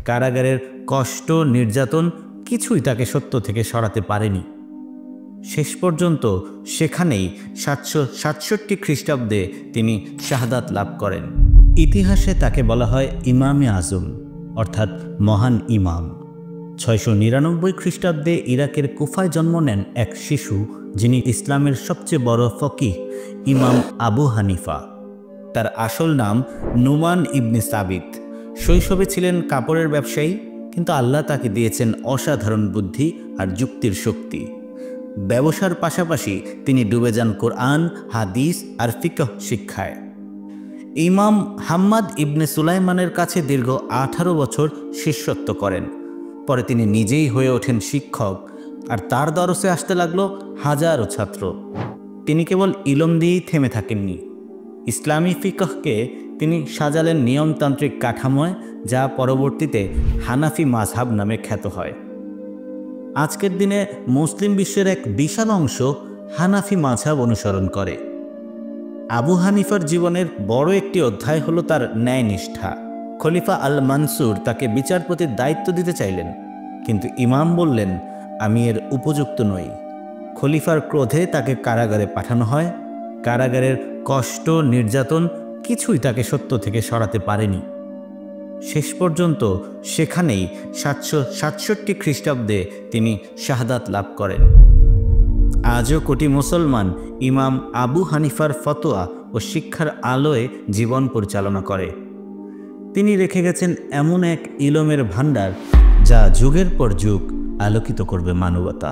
কারাগারের কষ্ট নির্যাতন কিছুই তাকে সত্য থেকে সরাতে পারেনি। শেষ পর্যন্ত সেখানেই 767 খ্রিস্টাব্দে তিনি শাহাদাত লাভ করেন। ইতিহাসে তাকে বলা হয় ইমামে আজম, অর্থাৎ মহান ইমাম। 699 খ্রিস্টাব্দে ইরাকের কুফায় জন্ম নেন এক শিশু, যিনি ইসলামের সবচেয়ে বড় ফকিহ ইমাম আবু হানিফা। তার আসল নাম নুমান ইবনে সাবিত। শৈশবে ছিলেন কাপড়ের ব্যবসায়ী, কিন্তু আল্লাহ তাকে দিয়েছেন অসাধারণ বুদ্ধি আর যুক্তির শক্তি। ব্যবসার পাশাপাশি তিনি ডুবে যান কোরআন, হাদিস আর ফিকহ শিক্ষায়। ইমাম হাম্মাদ ইবনে সুলাইমানের কাছে দীর্ঘ 18 বছর শিষ্যত্ব করেন। পরে তিনি নিজেই হয়ে ওঠেন শিক্ষক, আর তার দরসে আসতে লাগলো হাজারো ছাত্র। তিনি কেবল ইলম দিয়েই থেমে থাকেননি, ইসলামী ফিকহকে তিনি সাজালেন নিয়মতান্ত্রিক কাঠামোয়, যা পরবর্তীতে হানাফি মাযহাব নামে খ্যাত হয়। আজকের দিনে মুসলিম বিশ্বের এক বিশাল অংশ হানাফি মাযহাব অনুসরণ করে। আবু হানিফার জীবনের বড় একটি অধ্যায় হলো তার ন্যায়নিষ্ঠা। খলিফা আল মানসুর তাকে বিচারপতির দায়িত্ব দিতে চাইলেন, কিন্তু ইমাম বললেন, আমি এর উপযুক্ত নই। খলিফার ক্রোধে তাকে কারাগারে পাঠানো হয়। কারাগারের কষ্ট নির্যাতন কিছুই তাকে সত্য থেকে সরাতে পারেনি। শেষ পর্যন্ত সেখানেই 767 খ্রিস্টাব্দে তিনি শাহাদাত লাভ করেন। আজও কোটি মুসলমান ইমাম আবু হানিফার ফতোয়া ও শিক্ষার আলোয় জীবন পরিচালনা করে। তিনি রেখে গেছেন এমন এক ইলমের ভাণ্ডার, যা যুগের পর যুগ আলোকিত করবে মানবতা।